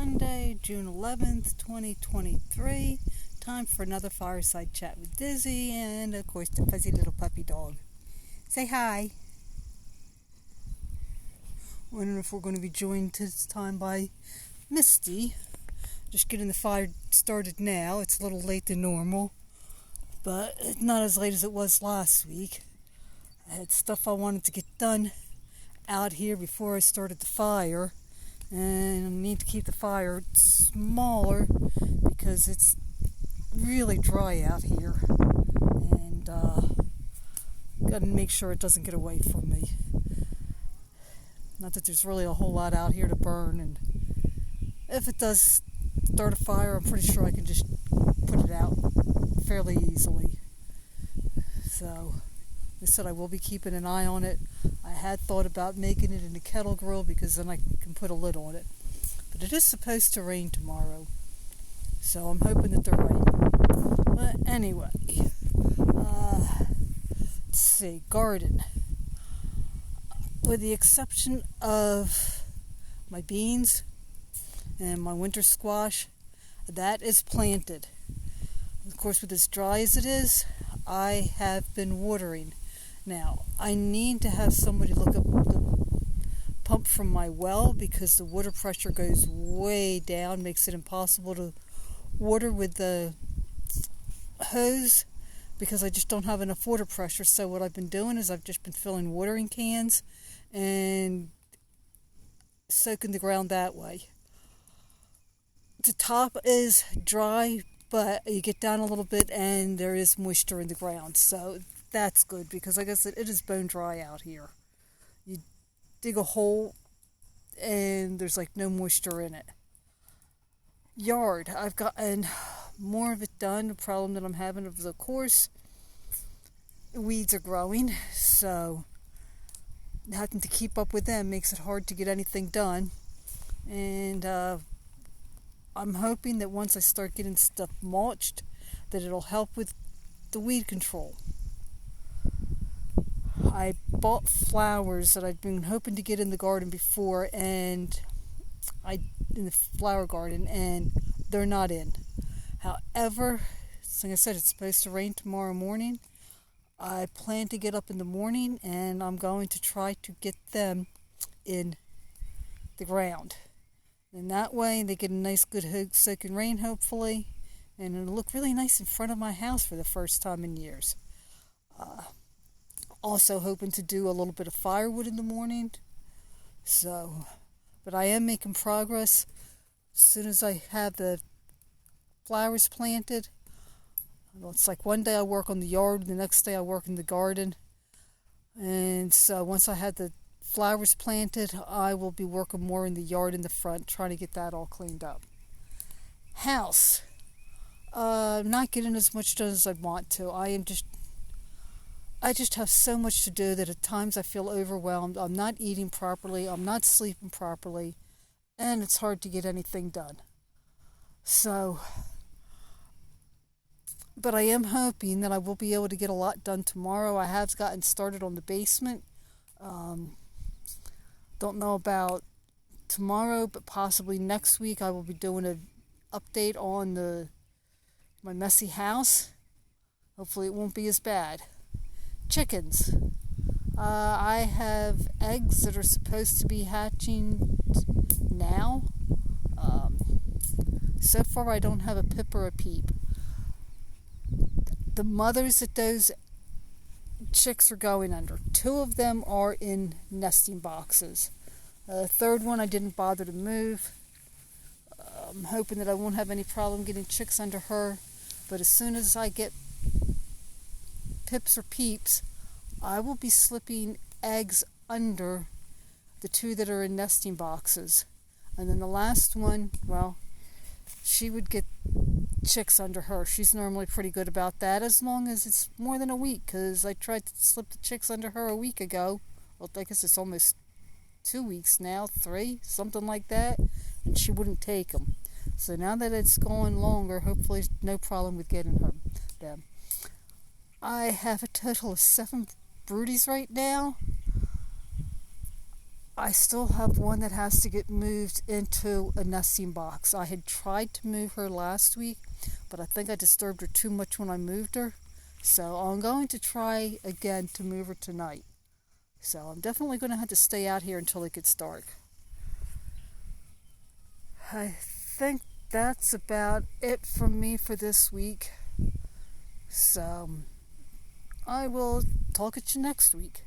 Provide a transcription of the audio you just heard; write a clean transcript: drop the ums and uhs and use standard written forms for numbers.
Sunday, June 11th, 2023. Time for another Fireside chat with Dizzy and, of course, the fuzzy little puppy dog. Say hi. Wondering if we're going to be joined this time by Misty. Just getting the fire started now. It's a little late than normal, but not as late as it was last week. I had stuff I wanted to get done out here before I started the fire, and I need to keep the fire smaller because it's really dry out here, and gotta make sure it doesn't get away from me. Not that there's really a whole lot out here to burn, and if it does start a fire, I'm pretty sure I can just put it out fairly easily. So I said I will be keeping an eye on it. I had thought about making it in a kettle grill because then I can put a lid on it. But it is supposed to rain tomorrow, so I'm hoping that they're right. But anyway, let's see, garden. With the exception of my beans and my winter squash, that is planted. Of course, with as dry as it is, I have been watering. Now, I need to have somebody look up the pump from my well because the water pressure goes way down, makes it impossible to water with the hose because I just don't have enough water pressure. So what I've been doing is I've just been filling watering cans and soaking the ground that way. The top is dry, but you get down a little bit and there is moisture in the ground. So that's good because like I said, it is bone dry out here. You dig a hole and there's like no moisture in it. Yard, I've gotten more of it done. The problem that I'm having is, of course, weeds are growing, so having to keep up with them makes it hard to get anything done. And I'm hoping that once I start getting stuff mulched, that it'll help with the weed control. I bought flowers that I'd been hoping to get in the garden before, and in the flower garden, and they're not in. However, like I said, it's supposed to rain tomorrow morning. I plan to get up in the morning, and I'm going to try to get them in the ground. And that way, they get a nice good soaking rain, hopefully, and it'll look really nice in front of my house for the first time in years. Also hoping to do a little bit of firewood in the morning. But I am making progress. As soon as I have the flowers planted, it's like one day I work on the yard, the next day I work in the garden. And so once I have the flowers planted, I will be working more in the yard in the front, trying to get that all cleaned up. House. I'm not getting as much done as I want to. I just have so much to do that at times I feel overwhelmed. I'm not eating properly. I'm not sleeping properly. And it's hard to get anything done. But I am hoping that I will be able to get a lot done tomorrow. I have gotten started on the basement. Don't know about tomorrow, but possibly next week I will be doing an update on my messy house. Hopefully it won't be as bad. Chickens. I have eggs that are supposed to be hatching now. So far I don't have a pip or a peep. The mothers that those chicks are going under, 2 of them are in nesting boxes. The third one I didn't bother to move. I'm hoping that I won't have any problem getting chicks under her, but as soon as I get pips or peeps, I will be slipping eggs under the 2 that are in nesting boxes. And then the last one, well, she would get chicks under her. She's normally pretty good about that as long as it's more than a week, because I tried to slip the chicks under her a week ago. Well, I guess it's almost 2 weeks now, 3, something like that, and she wouldn't take them. So now that it's going longer, hopefully no problem with getting them. I have a total of 7 broodies right now. I still have one that has to get moved into a nesting box. I had tried to move her last week, but I think I disturbed her too much when I moved her. So I'm going to try again to move her tonight. So I'm definitely going to have to stay out here until it gets dark. I think that's about it from me for this week. So I will talk at you next week.